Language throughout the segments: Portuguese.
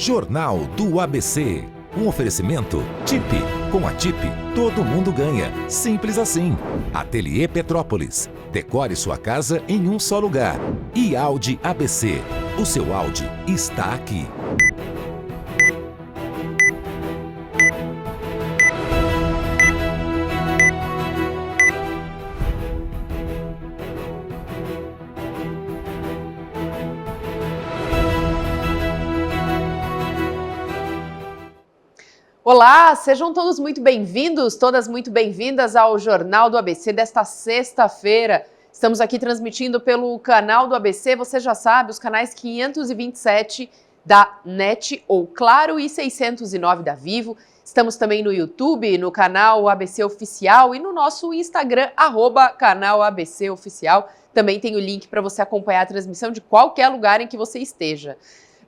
Jornal do ABC. Um oferecimento TIP. Com a TIP, todo mundo ganha. Simples assim. Ateliê Petrópolis. Decore sua casa em um só lugar. E Audi ABC. O seu Audi está aqui. Olá, sejam todos muito bem-vindos, todas muito bem-vindas ao Jornal do ABC desta sexta-feira. Estamos aqui transmitindo pelo canal do ABC, você já sabe, os canais 527 da NET ou Claro e 609 da Vivo. Estamos também no YouTube, no canal ABC Oficial e no nosso Instagram, @canal ABC Oficial. Também tem o link para você acompanhar a transmissão de qualquer lugar em que você esteja.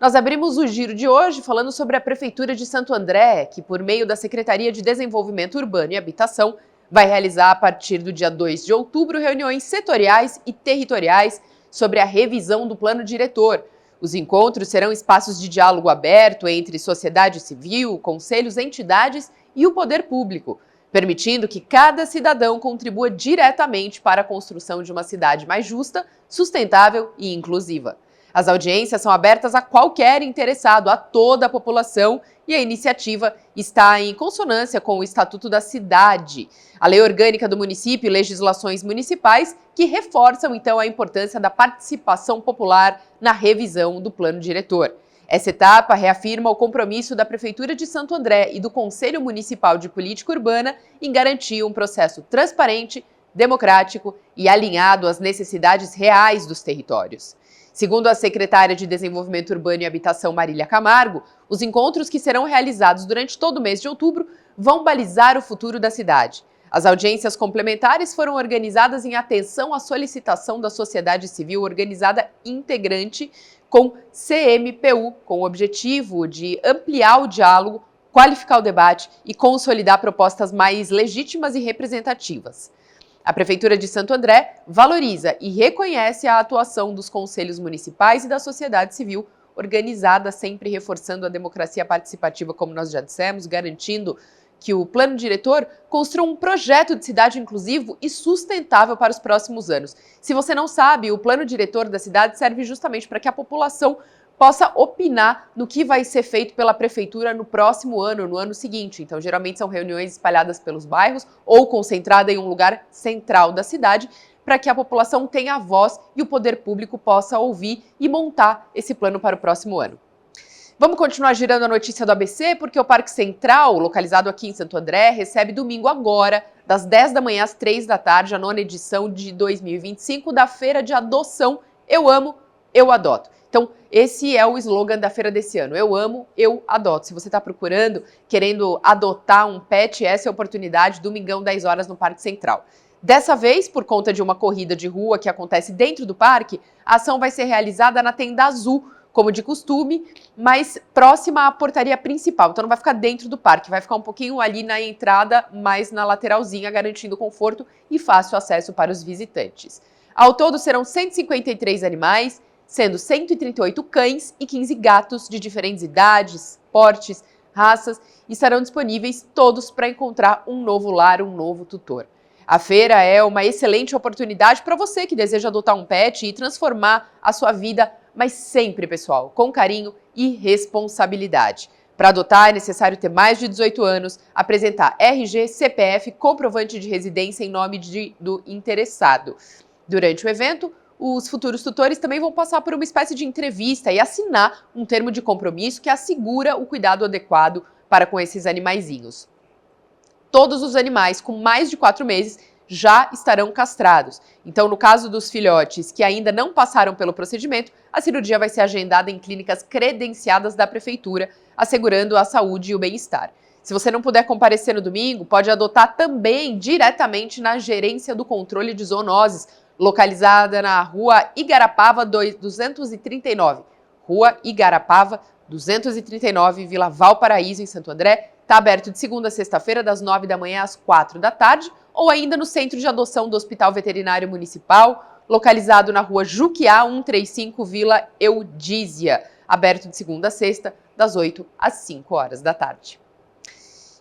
Nós abrimos o giro de hoje falando sobre a Prefeitura de Santo André, que por meio da Secretaria de Desenvolvimento Urbano e Habitação vai realizar a partir do dia 2 de outubro reuniões setoriais e territoriais sobre a revisão do plano diretor. Os encontros serão espaços de diálogo aberto entre sociedade civil, conselhos, entidades e o poder público, permitindo que cada cidadão contribua diretamente para a construção de uma cidade mais justa, sustentável e inclusiva. As audiências são abertas a qualquer interessado, a toda a população, e a iniciativa está em consonância com o Estatuto da Cidade, a Lei Orgânica do Município e legislações municipais que reforçam, então, a importância da participação popular na revisão do plano diretor. Essa etapa reafirma o compromisso da Prefeitura de Santo André e do Conselho Municipal de Política Urbana em garantir um processo transparente, democrático e alinhado às necessidades reais dos territórios. Segundo a secretária de Desenvolvimento Urbano e Habitação, Marília Camargo, os encontros que serão realizados durante todo o mês de outubro vão balizar o futuro da cidade. As audiências complementares foram organizadas em atenção à solicitação da sociedade civil organizada integrante com CMPU, com o objetivo de ampliar o diálogo, qualificar o debate e consolidar propostas mais legítimas e representativas. A Prefeitura de Santo André valoriza e reconhece a atuação dos conselhos municipais e da sociedade civil organizada, sempre reforçando a democracia participativa, como nós já dissemos, garantindo que o plano diretor construa um projeto de cidade inclusivo e sustentável para os próximos anos. Se você não sabe, o plano diretor da cidade serve justamente para que a população possa opinar no que vai ser feito pela prefeitura no próximo ano, no ano seguinte. Então, geralmente são reuniões espalhadas pelos bairros ou concentrada em um lugar central da cidade, para que a população tenha voz e o poder público possa ouvir e montar esse plano para o próximo ano. Vamos continuar girando a notícia do ABC, porque o Parque Central, localizado aqui em Santo André, recebe domingo agora, das 10 da manhã às 3 da tarde, a 9ª edição de 2025 da Feira de Adoção Eu Amo, Eu Adoto. Então, esse é o slogan da feira desse ano. Eu amo, eu adoto. Se você está procurando, querendo adotar um pet, essa é a oportunidade, domingão, 10 horas no Parque Central. Dessa vez, por conta de uma corrida de rua que acontece dentro do parque, a ação vai ser realizada na tenda azul, como de costume, mas próxima à portaria principal. Então não vai ficar dentro do parque, vai ficar um pouquinho ali na entrada, mais na lateralzinha, garantindo conforto e fácil acesso para os visitantes. Ao todo serão 153 animais, sendo 138 cães e 15 gatos de diferentes idades, portes, raças, e estarão disponíveis todos para encontrar um novo lar, um novo tutor. A feira é uma excelente oportunidade para você que deseja adotar um pet e transformar a sua vida, mas sempre, pessoal, com carinho e responsabilidade. Para adotar é necessário ter mais de 18 anos, apresentar RG, CPF, comprovante de residência em nome do interessado. Durante o evento, os futuros tutores também vão passar por uma espécie de entrevista e assinar um termo de compromisso que assegura o cuidado adequado para com esses animaizinhos. Todos os animais com mais de 4 meses já estarão castrados. Então, no caso dos filhotes que ainda não passaram pelo procedimento, a cirurgia vai ser agendada em clínicas credenciadas da Prefeitura, assegurando a saúde e o bem-estar. Se você não puder comparecer no domingo, pode adotar também diretamente na Gerência do Controle de Zoonoses, localizada na Rua Igarapava 239. Rua Igarapava 239, Vila Valparaíso, em Santo André. Está aberto de segunda a sexta-feira, das 9 da manhã às 4 da tarde, ou ainda no Centro de Adoção do Hospital Veterinário Municipal, localizado na rua Juquiá 135, Vila Eudízia, aberto de segunda a sexta, das 8 às 5 horas da tarde.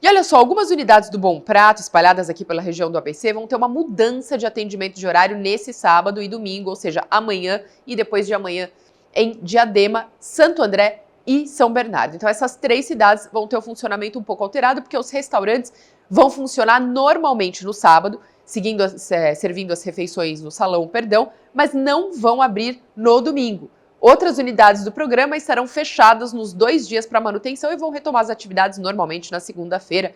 E olha só, algumas unidades do Bom Prato, espalhadas aqui pela região do ABC, vão ter uma mudança de atendimento de horário nesse sábado e domingo, ou seja, amanhã e depois de amanhã, em Diadema, Santo André e São Bernardo. Então essas 3 cidades vão ter o funcionamento um pouco alterado, porque os restaurantes vão funcionar normalmente no sábado, servindo as refeições no salão, mas não vão abrir no domingo. Outras unidades do programa estarão fechadas nos 2 dias para manutenção e vão retomar as atividades normalmente na segunda-feira,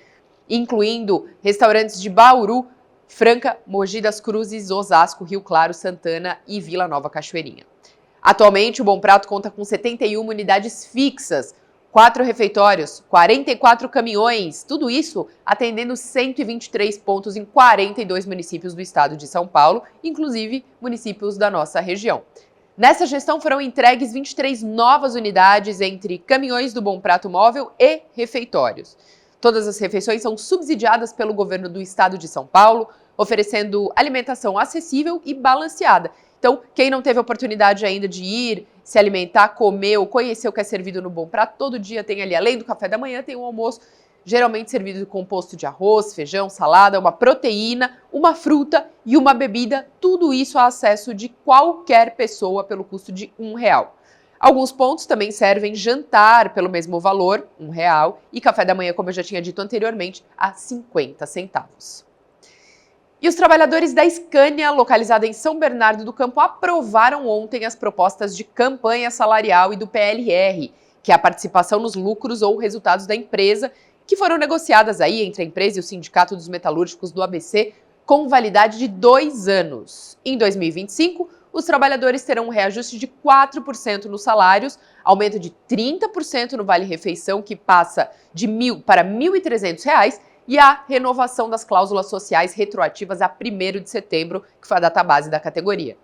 incluindo restaurantes de Bauru, Franca, Mogi das Cruzes, Osasco, Rio Claro, Santana e Vila Nova Cachoeirinha. Atualmente, o Bom Prato conta com 71 unidades fixas, 4 refeitórios, 44 caminhões, tudo isso atendendo 123 pontos em 42 municípios do estado de São Paulo, inclusive municípios da nossa região. Nessa gestão foram entregues 23 novas unidades entre caminhões do Bom Prato Móvel e refeitórios. Todas as refeições são subsidiadas pelo governo do estado de São Paulo, oferecendo alimentação acessível e balanceada. Então, quem não teve oportunidade ainda de ir, se alimentar, comer ou conhecer o que é servido no Bom Prato, todo dia tem ali, além do café da manhã, tem um almoço geralmente servido composto de arroz, feijão, salada, uma proteína, uma fruta e uma bebida, tudo isso a acesso de qualquer pessoa pelo custo de R$1. Alguns pontos também servem jantar pelo mesmo valor, R$1, e café da manhã, como eu já tinha dito anteriormente, a 50 centavos. E os trabalhadores da Scania, localizada em São Bernardo do Campo, aprovaram ontem as propostas de campanha salarial e do PLR, que é a participação nos lucros ou resultados da empresa, que foram negociadas aí entre a empresa e o Sindicato dos Metalúrgicos do ABC, com validade de 2 anos. Em 2025, os trabalhadores terão um reajuste de 4% nos salários, aumento de 30% no vale-refeição, que passa de R$1.000 para R$1.300, e a renovação das cláusulas sociais retroativas a 1º de setembro, que foi a data base da categoria.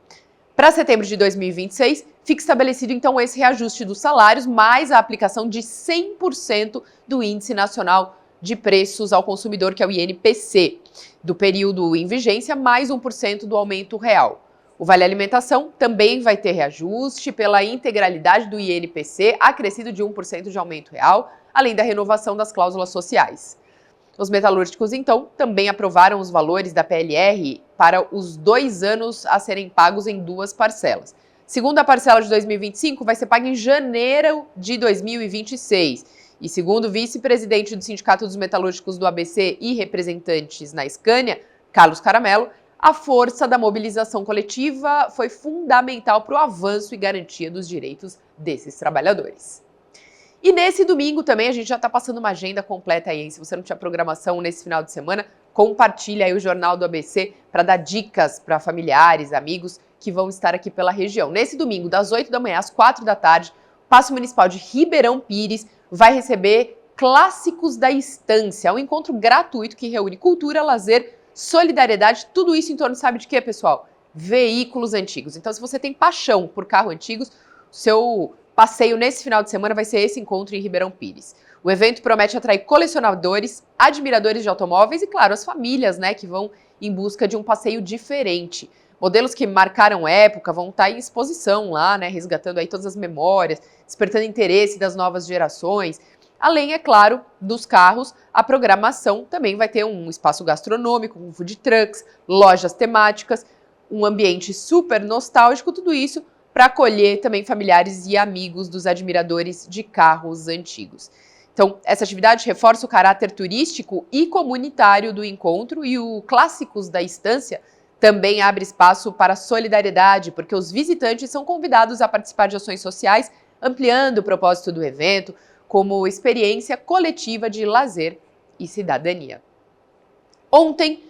Para setembro de 2026, fica estabelecido então esse reajuste dos salários, mais a aplicação de 100% do Índice Nacional de Preços ao Consumidor, que é o INPC, do período em vigência, mais 1% do aumento real. O Vale Alimentação também vai ter reajuste pela integralidade do INPC, acrescido de 1% de aumento real, além da renovação das cláusulas sociais. Os metalúrgicos, então, também aprovaram os valores da PLR para os 2 anos a serem pagos em 2 parcelas. Segunda parcela de 2025 vai ser paga em janeiro de 2026. E segundo o vice-presidente do Sindicato dos Metalúrgicos do ABC e representantes na Scania, Carlos Caramelo, a força da mobilização coletiva foi fundamental para o avanço e garantia dos direitos desses trabalhadores. E nesse domingo também a gente já está passando uma agenda completa aí, hein? Se você não tinha programação nesse final de semana, compartilha aí o Jornal do ABC para dar dicas para familiares, amigos que vão estar aqui pela região. Nesse domingo, das 8 da manhã às 4 da tarde, o Paço Municipal de Ribeirão Pires vai receber Clássicos da Estância, um encontro gratuito que reúne cultura, lazer, solidariedade, tudo isso em torno, sabe de quê, pessoal? Veículos antigos. Então, se você tem paixão por carros antigos, seu passeio nesse final de semana vai ser esse encontro em Ribeirão Pires. O evento promete atrair colecionadores, admiradores de automóveis e, claro, as famílias, né, que vão em busca de um passeio diferente. Modelos que marcaram época vão estar em exposição lá, né, resgatando aí todas as memórias, despertando interesse das novas gerações. Além, é claro, dos carros, a programação também vai ter um espaço gastronômico, com food trucks, lojas temáticas, um ambiente super nostálgico, tudo isso para acolher também familiares e amigos dos admiradores de carros antigos. Então, essa atividade reforça o caráter turístico e comunitário do encontro e o Clássicos da Estância também abre espaço para solidariedade, porque os visitantes são convidados a participar de ações sociais, ampliando o propósito do evento como experiência coletiva de lazer e cidadania. Ontem,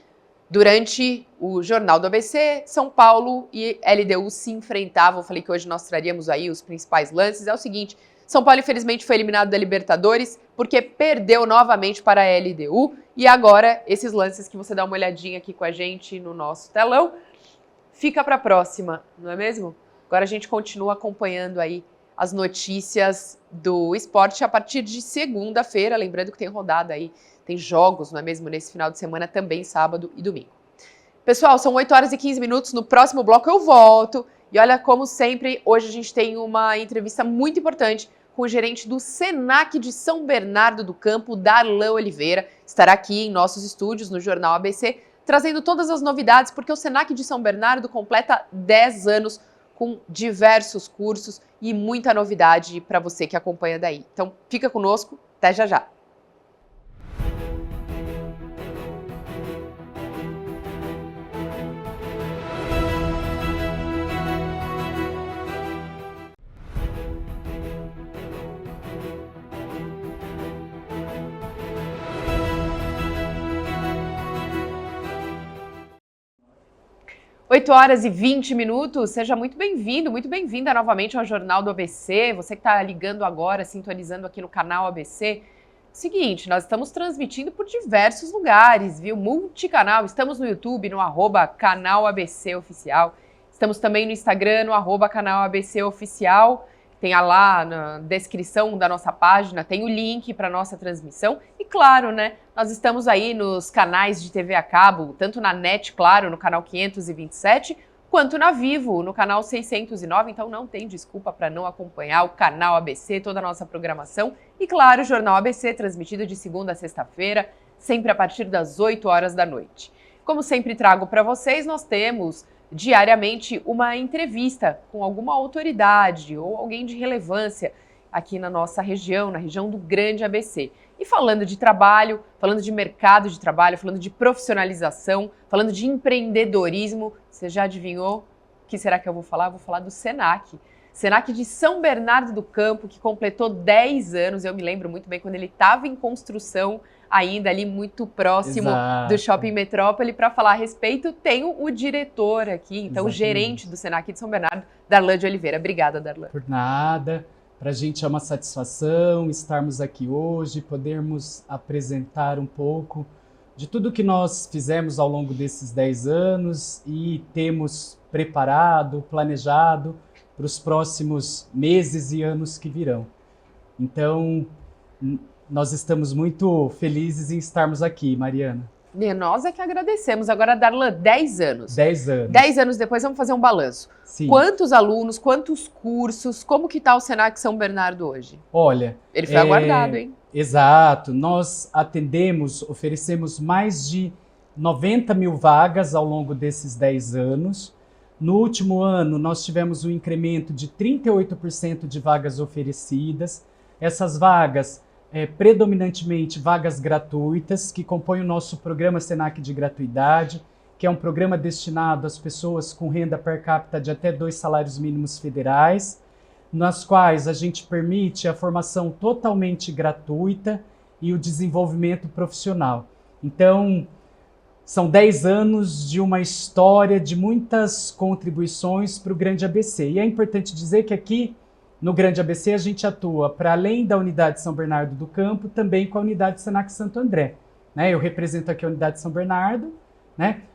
durante o Jornal do ABC, São Paulo e LDU se enfrentavam. Eu falei que hoje nós traríamos aí os principais lances. É o seguinte, São Paulo infelizmente foi eliminado da Libertadores porque perdeu novamente para a LDU. E agora, esses lances que você dá uma olhadinha aqui com a gente no nosso telão, fica para a próxima, não é mesmo? Agora a gente continua acompanhando aí as notícias do esporte a partir de segunda-feira. Lembrando que tem rodada aí, tem jogos, não é mesmo, nesse final de semana, também sábado e domingo. Pessoal, são 8 horas e 15 minutos. No próximo bloco eu volto. E olha, como sempre, hoje a gente tem uma entrevista muito importante com o gerente do Senac de São Bernardo do Campo, Darlan Oliveira. Estará aqui em nossos estúdios, no Jornal ABC, trazendo todas as novidades, porque o Senac de São Bernardo completa 10 anos com diversos cursos e muita novidade para você que acompanha daí. Então, fica conosco, até já já. Oito horas e 20 minutos, seja muito bem-vindo, muito bem-vinda novamente ao Jornal do ABC. Você que está ligando agora, sintonizando aqui no canal ABC. Seguinte, nós estamos transmitindo por diversos lugares, viu? Multicanal, estamos no YouTube, no @canal ABC Oficial. Estamos também no Instagram, no @canal ABC Oficial. Tem lá na descrição da nossa página, tem o link para a nossa transmissão. E claro, né, nós estamos aí nos canais de TV a cabo, tanto na NET, claro, no canal 527, quanto na Vivo, no canal 609. Então não tem desculpa para não acompanhar o canal ABC, toda a nossa programação. E claro, o Jornal ABC, transmitido de segunda a sexta-feira, sempre a partir das 8 horas da noite. Como sempre trago para vocês, nós temos diariamente uma entrevista com alguma autoridade ou alguém de relevância aqui na nossa região, na região do Grande ABC. E falando de trabalho, falando de mercado de trabalho, falando de profissionalização, falando de empreendedorismo, você já adivinhou o que será que eu vou falar? Eu vou falar do Senac. Senac de São Bernardo do Campo, que completou 10 anos, eu me lembro muito bem quando ele estava em construção, ainda ali muito próximo do Shopping Metrópole. Para falar a respeito, tenho o diretor aqui, então o gerente do Senac de São Bernardo, Darlan de Oliveira. Obrigada, Darlan. Por nada, para a gente é uma satisfação estarmos aqui hoje, podermos apresentar um pouco de tudo que nós fizemos ao longo desses 10 anos e temos preparado, planejado para os próximos meses e anos que virão. Então, nós estamos muito felizes em estarmos aqui, Mariana. E nós é que agradecemos. Agora, Darlan, 10 anos. 10 anos. 10 anos depois, vamos fazer um balanço. Sim. Quantos alunos, quantos cursos, como que está o Senac São Bernardo hoje? Olha... Ele foi aguardado, hein? Exato. Nós atendemos, oferecemos mais de 90 mil vagas ao longo desses 10 anos. No último ano, nós tivemos um incremento de 38% de vagas oferecidas. Essas vagas, predominantemente vagas gratuitas, que compõem o nosso programa Senac de gratuidade, que é um programa destinado às pessoas com renda per capita de até 2 salários mínimos federais, nas quais a gente permite a formação totalmente gratuita e o desenvolvimento profissional. Então, são 10 anos de uma história de muitas contribuições para o Grande ABC. E é importante dizer que aqui no Grande ABC a gente atua, para além da unidade São Bernardo do Campo, também com a unidade Senac Santo André. Eu represento aqui a unidade São Bernardo,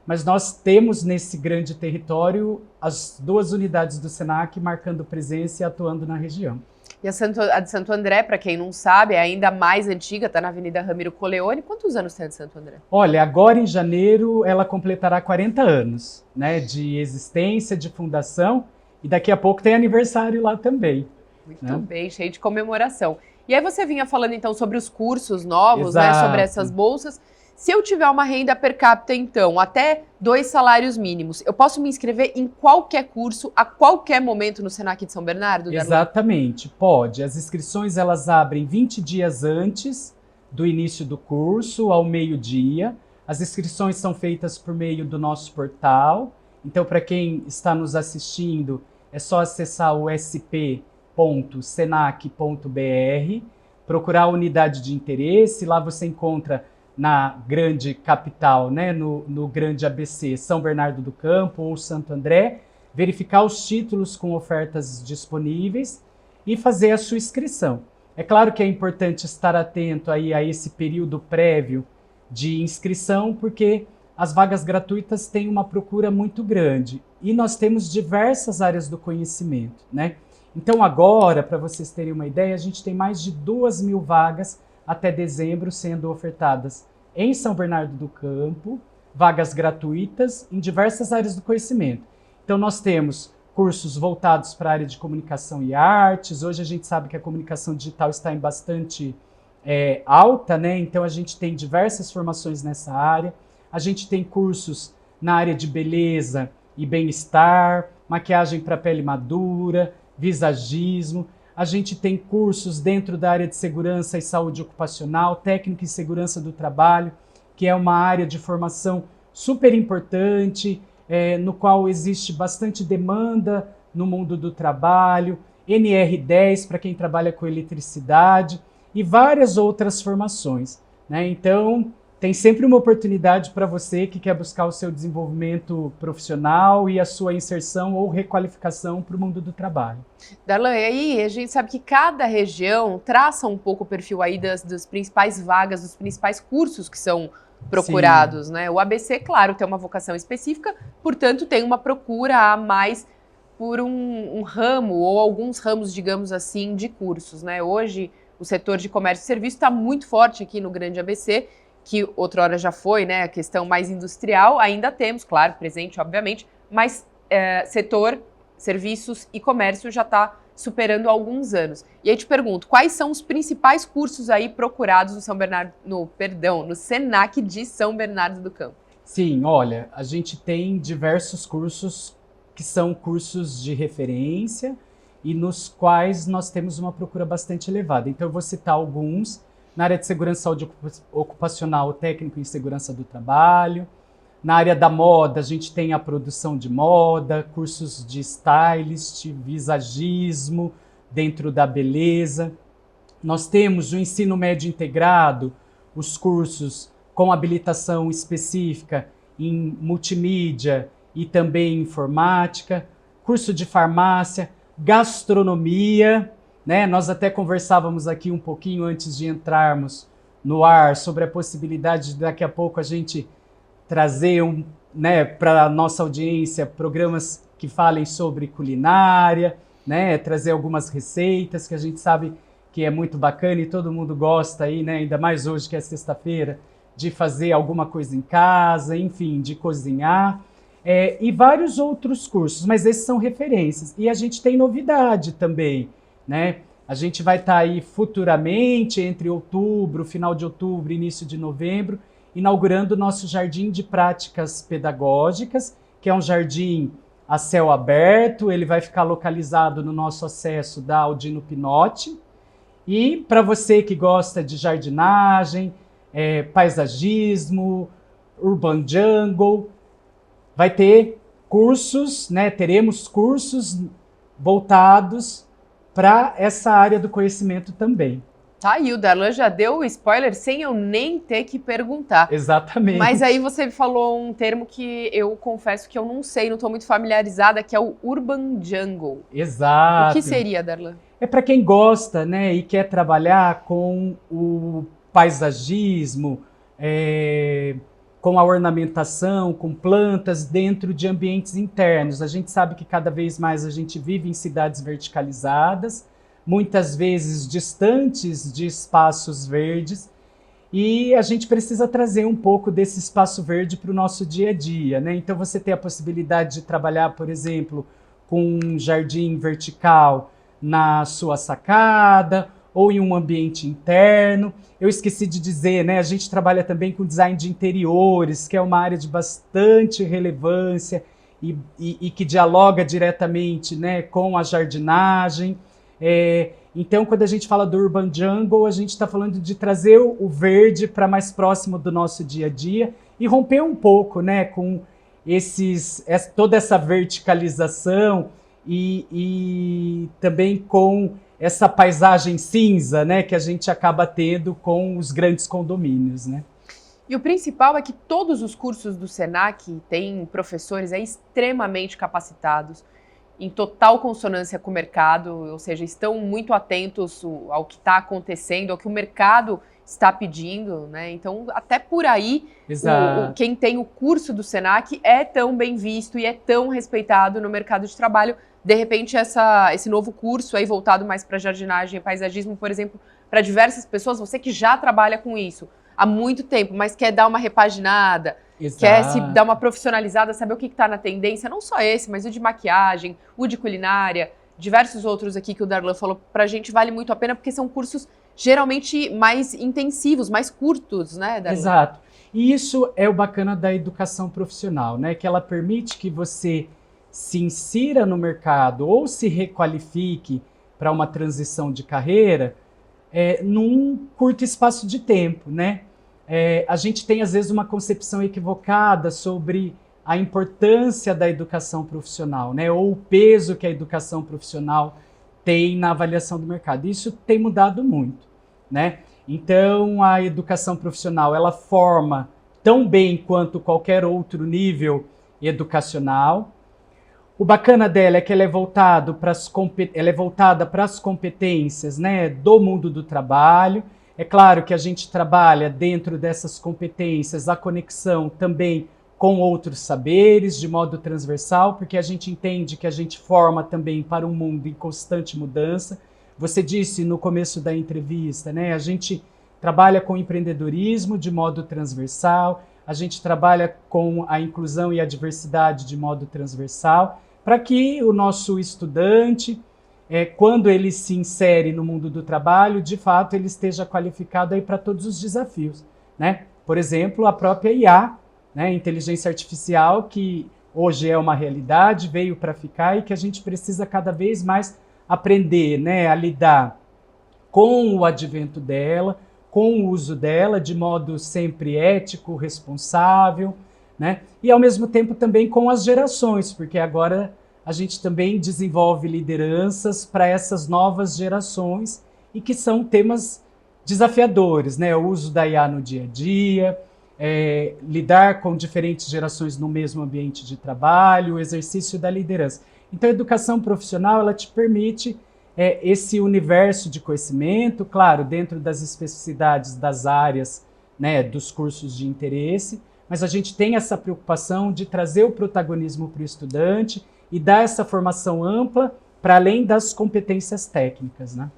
mas nós temos nesse grande território as 2 unidades do Senac marcando presença e atuando na região. E a de Santo André, para quem não sabe, é ainda mais antiga, está na Avenida Ramiro Coleoni. Quantos anos tem a de Santo André? Olha, agora em janeiro ela completará 40 anos, de existência, de fundação, e daqui a pouco tem aniversário lá também. Muito bem, cheio de comemoração. E aí você vinha falando então sobre os cursos novos, sobre essas bolsas. Se eu tiver uma renda per capita, então, até 2 salários mínimos, eu posso me inscrever em qualquer curso, a qualquer momento no Senac de São Bernardo? Exatamente, pode. As inscrições elas abrem 20 dias antes do início do curso, ao meio-dia. As inscrições são feitas por meio do nosso portal. Então, para quem está nos assistindo, é só acessar o sp.senac.br, procurar a unidade de interesse, lá você encontra na grande capital, no grande ABC, São Bernardo do Campo ou Santo André, verificar os títulos com ofertas disponíveis e fazer a sua inscrição. É claro que é importante estar atento aí a esse período prévio de inscrição, porque as vagas gratuitas têm uma procura muito grande e nós temos diversas áreas do conhecimento, Então agora, para vocês terem uma ideia, a gente tem mais de 2.000 vagas até dezembro sendo ofertadas em São Bernardo do Campo, vagas gratuitas em diversas áreas do conhecimento. Então nós temos cursos voltados para a área de comunicação e artes. Hoje a gente sabe que a comunicação digital está em bastante alta, né? Então a gente tem diversas formações nessa área. A gente tem cursos na área de beleza e bem-estar, maquiagem para pele madura, visagismo. A gente tem cursos dentro da área de segurança e saúde ocupacional, técnica em segurança do trabalho, que é uma área de formação super importante, no qual existe bastante demanda no mundo do trabalho, NR10 para quem trabalha com eletricidade e várias outras formações, né? Então, tem sempre uma oportunidade para você que quer buscar o seu desenvolvimento profissional e a sua inserção ou requalificação para o mundo do trabalho. Darlan, e aí a gente sabe que cada região traça um pouco o perfil aí das principais vagas, dos principais cursos que são procurados, né? O ABC, claro, tem uma vocação específica, portanto tem uma procura a mais por um ramo ou alguns ramos, digamos assim, de cursos, né? Hoje o setor de comércio e serviço está muito forte aqui no Grande ABC, que outrora já foi, né, a questão mais industrial, ainda temos, claro, presente, obviamente, mas setor, serviços e comércio já está superando há alguns anos. E aí te pergunto, quais são os principais cursos aí procurados no Senac de São Bernardo do Campo? Sim, olha, a gente tem diversos cursos que são cursos de referência e nos quais nós temos uma procura bastante elevada. Então eu vou citar alguns. Na área de segurança e saúde ocupacional, técnico em segurança do trabalho. Na área da moda, a gente tem a produção de moda, cursos de stylist, visagismo, dentro da beleza. Nós temos o ensino médio integrado, os cursos com habilitação específica em multimídia e também informática, curso de farmácia, gastronomia, né? Nós até conversávamos aqui um pouquinho antes de entrarmos no ar sobre a possibilidade de daqui a pouco a gente trazer para a nossa audiência programas que falem sobre culinária, né? Trazer algumas receitas que a gente sabe que é muito bacana e todo mundo gosta aí, né? Ainda mais hoje que é sexta-feira, de fazer alguma coisa em casa, enfim, de cozinhar. E vários outros cursos, mas esses são referências. E a gente tem novidade também, né? A gente vai estar aí futuramente, entre outubro, final de outubro, início de novembro, inaugurando o nosso Jardim de Práticas Pedagógicas, que é um jardim a céu aberto. Ele vai ficar localizado no nosso acesso da Aldino Pinotti. E para você que gosta de jardinagem, paisagismo, urban jungle, vai ter cursos, né? Teremos cursos voltados para essa área do conhecimento também. Tá aí, o Darlan já deu o spoiler sem eu nem ter que perguntar. Exatamente. Mas aí você falou um termo que eu confesso que eu não sei, não estou muito familiarizada, que é o Urban Jungle. Exato. O que seria, Darlan? É para quem gosta, né, e quer trabalhar com o paisagismo, com a ornamentação, com plantas dentro de ambientes internos. A gente sabe que cada vez mais a gente vive em cidades verticalizadas, muitas vezes distantes de espaços verdes, e a gente precisa trazer um pouco desse espaço verde para o nosso dia a dia, né? Então você tem a possibilidade de trabalhar, por exemplo, com um jardim vertical na sua sacada, ou em um ambiente interno. Eu esqueci de dizer, né? A gente trabalha também com design de interiores, que é uma área de bastante relevância e que dialoga diretamente, né, com a jardinagem. Então, quando a gente fala do Urban Jungle, a gente está falando de trazer o verde para mais próximo do nosso dia a dia e romper um pouco, né, com toda essa verticalização e também com essa paisagem cinza, né, que a gente acaba tendo com os grandes condomínios, né? E o principal é que todos os cursos do Senac têm professores extremamente capacitados, em total consonância com o mercado, ou seja, estão muito atentos ao que está acontecendo, ao que o mercado está pedindo, né? Então, até por aí, quem tem o curso do Senac é tão bem visto e é tão respeitado no mercado de trabalho. De repente, esse novo curso aí voltado mais para jardinagem e paisagismo, por exemplo, para diversas pessoas, você que já trabalha com isso há muito tempo, mas quer dar uma repaginada, quer se dar uma profissionalizada, saber o que está na tendência, não só esse, mas o de maquiagem, o de culinária, diversos outros aqui que o Darlan falou para a gente, vale muito a pena, porque são cursos geralmente mais intensivos, mais curtos, né, Darlan? Exato. E isso é o bacana da educação profissional, né? Que ela permite que você se insira no mercado ou se requalifique para uma transição de carreira num curto espaço de tempo, né? A gente tem, às vezes, uma concepção equivocada sobre a importância da educação profissional, né? Ou o peso que a educação profissional tem na avaliação do mercado. Isso tem mudado muito, né? Então, a educação profissional, ela forma tão bem quanto qualquer outro nível educacional. O bacana dela é que ela é voltada para as competências, né, do mundo do trabalho. É claro que a gente trabalha dentro dessas competências a conexão também com outros saberes, de modo transversal, porque a gente entende que a gente forma também para um mundo em constante mudança. Você disse no começo da entrevista, né, a gente trabalha com empreendedorismo de modo transversal, a gente trabalha com a inclusão e a diversidade de modo transversal, para que o nosso estudante, quando ele se insere no mundo do trabalho, de fato ele esteja qualificado aí para todos os desafios, né? Por exemplo, a própria IA, né, inteligência artificial, que hoje é uma realidade, veio para ficar e que a gente precisa cada vez mais aprender, né, a lidar com o advento dela, com o uso dela de modo sempre ético, responsável, né? E ao mesmo tempo também com as gerações, porque agora a gente também desenvolve lideranças para essas novas gerações e que são temas desafiadores, né? O uso da IA no dia a dia, lidar com diferentes gerações no mesmo ambiente de trabalho, o exercício da liderança. Então a educação profissional, ela te permite esse universo de conhecimento, claro, dentro das especificidades das áreas, né, dos cursos de interesse, mas a gente tem essa preocupação de trazer o protagonismo para o estudante e dar essa formação ampla para além das competências técnicas, né?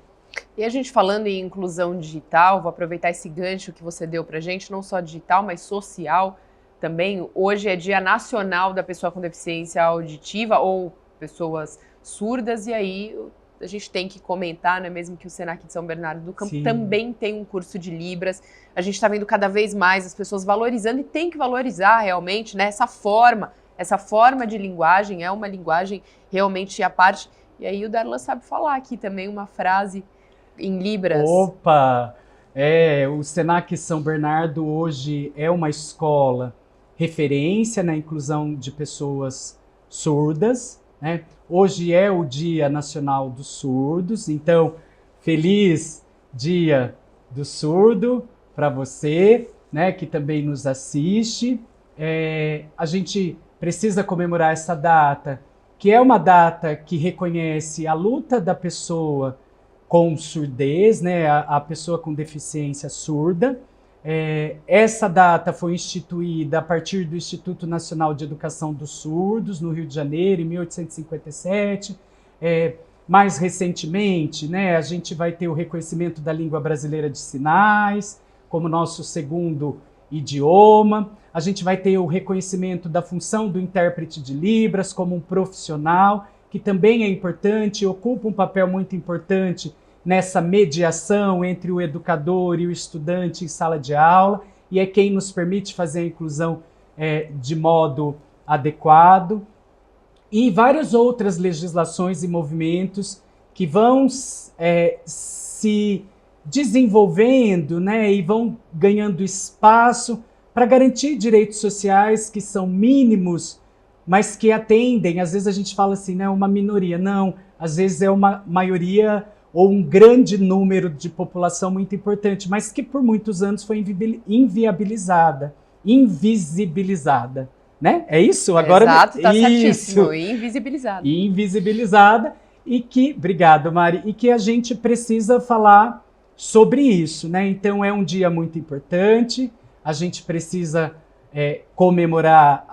E a gente falando em inclusão digital, vou aproveitar esse gancho que você deu para a gente, não só digital, mas social também. Hoje é Dia Nacional da Pessoa com Deficiência Auditiva ou pessoas surdas, e aí a gente tem que comentar, né, mesmo que o Senac de São Bernardo do Campo também tem um curso de Libras. A gente está vendo cada vez mais as pessoas valorizando, e tem que valorizar realmente, né, essa forma de linguagem, é uma linguagem realmente à parte. E aí o Darlan sabe falar aqui também uma frase em Libras. Opa! O Senac São Bernardo hoje é uma escola referência na inclusão de pessoas surdas, né? Hoje é o Dia Nacional dos Surdos, então feliz Dia do Surdo para você, né, que também nos assiste. A gente precisa comemorar essa data, que é uma data que reconhece a luta da pessoa com surdez, né, a pessoa com deficiência surda. Essa data foi instituída a partir do Instituto Nacional de Educação dos Surdos, no Rio de Janeiro, em 1857. Mais recentemente, né, a gente vai ter o reconhecimento da língua brasileira de sinais como nosso segundo idioma. A gente vai ter o reconhecimento da função do intérprete de Libras como um profissional, que também é importante, ocupa um papel muito importante nessa mediação entre o educador e o estudante em sala de aula, e é quem nos permite fazer a inclusão de modo adequado. E várias outras legislações e movimentos que vão se desenvolvendo, né, e vão ganhando espaço para garantir direitos sociais que são mínimos, mas que atendem. Às vezes a gente fala assim, né, uma minoria. Não, às vezes é uma maioria ou um grande número de população muito importante, mas que por muitos anos foi invisibilizada, né? É isso? Agora, exato, está certíssimo, invisibilizada, e que, obrigado, Mari, e que a gente precisa falar sobre isso, né? Então é um dia muito importante, a gente precisa comemorar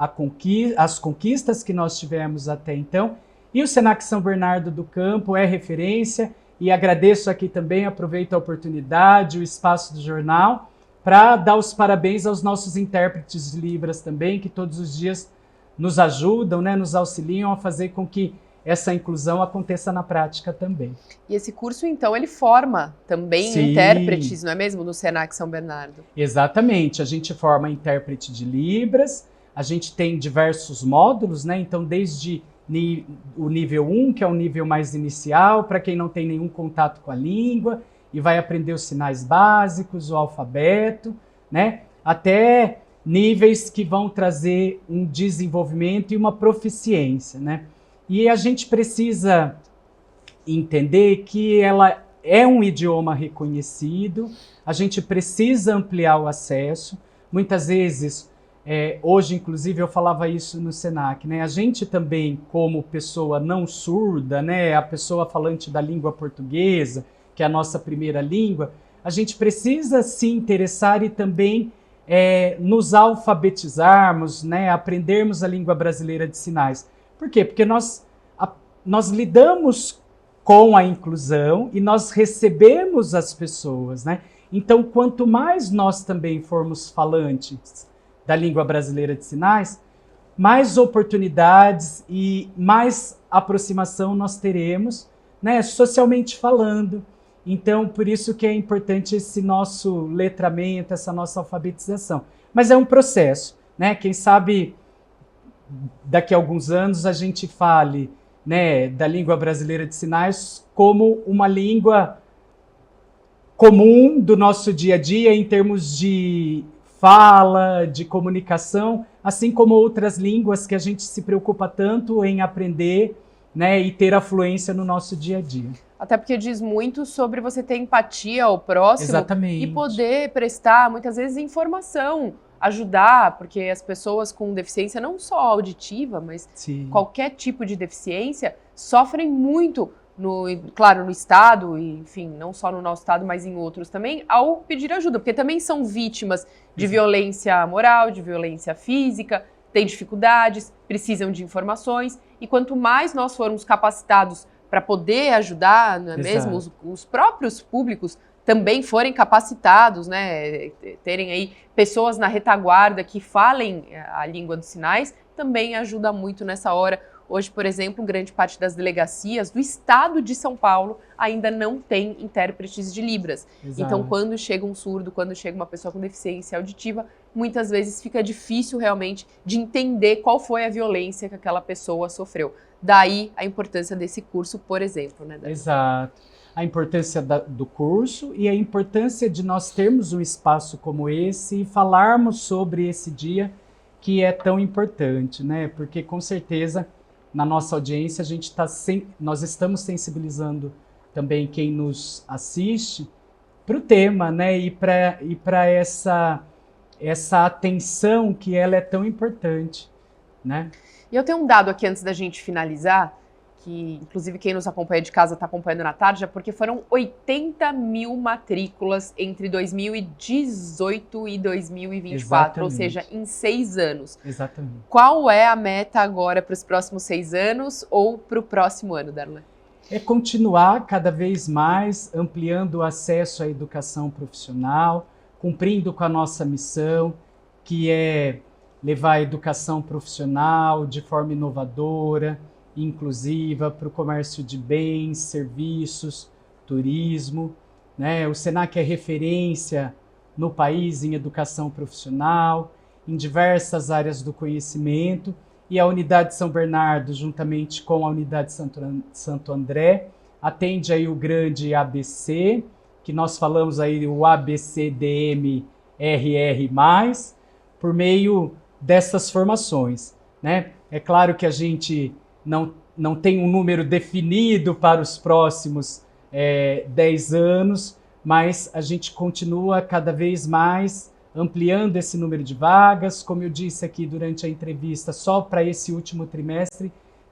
as conquistas que nós tivemos até então, e o Senac São Bernardo do Campo é referência. E agradeço aqui também, aproveito a oportunidade, o espaço do jornal, para dar os parabéns aos nossos intérpretes de Libras também, que todos os dias nos ajudam, né, nos auxiliam a fazer com que essa inclusão aconteça na prática também. E esse curso, então, ele forma também Sim. intérpretes, não é mesmo, no Senac São Bernardo? Exatamente, a gente forma intérprete de Libras, a gente tem diversos módulos, né? Então desde o nível 1, que é o nível mais inicial, para quem não tem nenhum contato com a língua, e vai aprender os sinais básicos, o alfabeto, né? Até níveis que vão trazer um desenvolvimento e uma proficiência, né? E a gente precisa entender que ela é um idioma reconhecido, a gente precisa ampliar o acesso. Muitas vezes, hoje inclusive eu falava isso no Senac, né? A gente também, como pessoa não surda, né? A pessoa falante da língua portuguesa, que é a nossa primeira língua, a gente precisa se interessar e também nos alfabetizarmos, né? Aprendermos a língua brasileira de sinais. Por quê? Porque nós lidamos com a inclusão e nós recebemos as pessoas, né? Então, quanto mais nós também formos falantes da língua brasileira de sinais, mais oportunidades e mais aproximação nós teremos, né? Socialmente falando. Então, por isso que é importante esse nosso letramento, essa nossa alfabetização. Mas é um processo, né? Quem sabe daqui a alguns anos a gente fale, né, da língua brasileira de sinais como uma língua comum do nosso dia a dia em termos de fala, de comunicação, assim como outras línguas que a gente se preocupa tanto em aprender, né, e ter afluência no nosso dia a dia. Até porque diz muito sobre você ter empatia ao próximo. Exatamente. E poder prestar, muitas vezes, informação, ajudar, porque as pessoas com deficiência, não só auditiva, mas Sim. qualquer tipo de deficiência, sofrem muito, claro, no estado, e, enfim, não só no nosso estado, mas em outros também, ao pedir ajuda, porque também são vítimas de violência moral, de violência física, têm dificuldades, precisam de informações, e quanto mais nós formos capacitados para poder ajudar, não é mesmo, os próprios públicos também forem capacitados, né, terem aí pessoas na retaguarda que falem a língua dos sinais, também ajuda muito nessa hora. Hoje, por exemplo, grande parte das delegacias do estado de São Paulo ainda não tem intérpretes de Libras. Exato. Então, quando chega um surdo, quando chega uma pessoa com deficiência auditiva, muitas vezes fica difícil realmente de entender qual foi a violência que aquela pessoa sofreu. Daí a importância desse curso, por exemplo, né, Dani? Exato. A importância do curso e a importância de nós termos um espaço como esse e falarmos sobre esse dia que é tão importante, né? Porque com certeza na nossa audiência nós estamos sensibilizando também quem nos assiste para o tema, né? E para essa atenção que ela é tão importante, né? E eu tenho um dado aqui antes da gente finalizar, que inclusive quem nos acompanha de casa está acompanhando na tarde, porque foram 80 mil matrículas entre 2018 e 2024, ou seja, em 6 anos. Exatamente. Qual é a meta agora para os próximos 6 anos ou para o próximo ano, Darlan? É continuar cada vez mais ampliando o acesso à educação profissional, cumprindo com a nossa missão, que é levar a educação profissional de forma inovadora, inclusiva, para o comércio de bens, serviços, turismo, né? O Senac é referência no país em educação profissional, em diversas áreas do conhecimento, e a Unidade São Bernardo, juntamente com a Unidade Santo André, atende aí o grande ABC, que nós falamos aí o ABCDMRR+, por meio dessas formações, né? É claro que a gente não tem um número definido para os próximos 10 anos, mas a gente continua cada vez mais ampliando esse número de vagas. Como eu disse aqui durante a entrevista, só para esse último trimestre,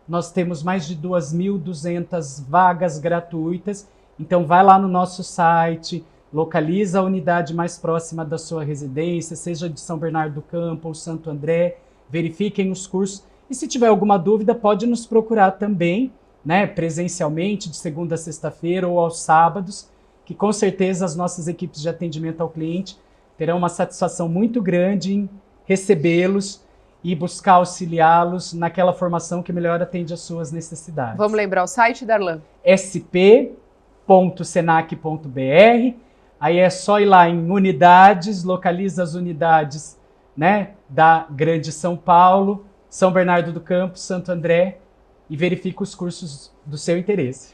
nós temos mais de 2.200 vagas gratuitas. Então vai lá no nosso site, localiza a unidade mais próxima da sua residência, seja de São Bernardo do Campo ou Santo André, verifiquem os cursos. E se tiver alguma dúvida, pode nos procurar também, né, presencialmente, de segunda a sexta-feira ou aos sábados, que com certeza as nossas equipes de atendimento ao cliente terão uma satisfação muito grande em recebê-los e buscar auxiliá-los naquela formação que melhor atende às suas necessidades. Vamos lembrar o site, Darlan? sp.senac.br. Aí é só ir lá em unidades, localiza as unidades, né, da Grande São Paulo, São Bernardo do Campo, Santo André, e verifica os cursos do seu interesse.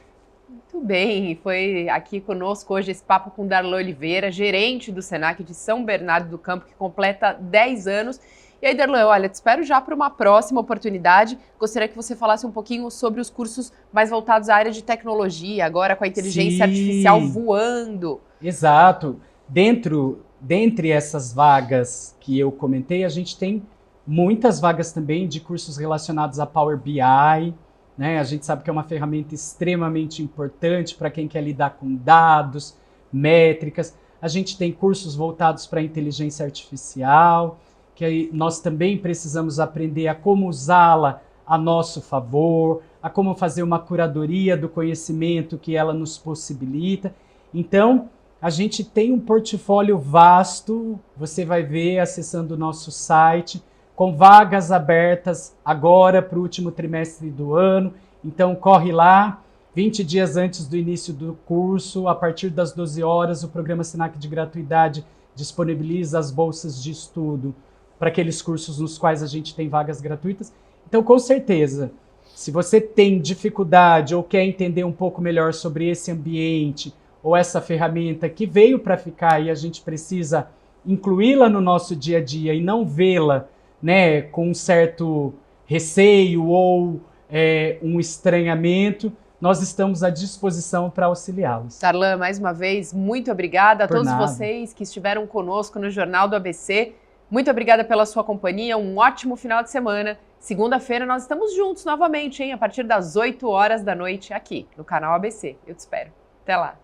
Muito bem, foi aqui conosco hoje esse papo com Darlan Oliveira, gerente do Senac de São Bernardo do Campo, que completa 10 anos. E aí, Darlan, olha, te espero já para uma próxima oportunidade. Gostaria que você falasse um pouquinho sobre os cursos mais voltados à área de tecnologia, agora com a inteligência artificial voando. Exato. Dentre essas vagas que eu comentei, a gente tem muitas vagas também de cursos relacionados a Power BI, né? A gente sabe que é uma ferramenta extremamente importante para quem quer lidar com dados, métricas. A gente tem cursos voltados para a inteligência artificial, que aí nós também precisamos aprender a como usá-la a nosso favor, a como fazer uma curadoria do conhecimento que ela nos possibilita. Então, a gente tem um portfólio vasto, você vai ver acessando o nosso site, com vagas abertas agora para o último trimestre do ano. Então, corre lá, 20 dias antes do início do curso, a partir das 12 horas, o programa Senac de gratuidade disponibiliza as bolsas de estudo para aqueles cursos nos quais a gente tem vagas gratuitas. Então, com certeza, se você tem dificuldade ou quer entender um pouco melhor sobre esse ambiente ou essa ferramenta que veio para ficar e a gente precisa incluí-la no nosso dia a dia e não vê-la, né, com um certo receio ou um estranhamento, nós estamos à disposição para auxiliá-los. Darlan, mais uma vez, muito obrigada a Por todos nada. vocês que estiveram conosco no Jornal do ABC. Muito obrigada pela sua companhia, um ótimo final de semana. Segunda-feira nós estamos juntos novamente, hein? A partir das 8 horas da noite aqui no canal ABC. Eu te espero. Até lá.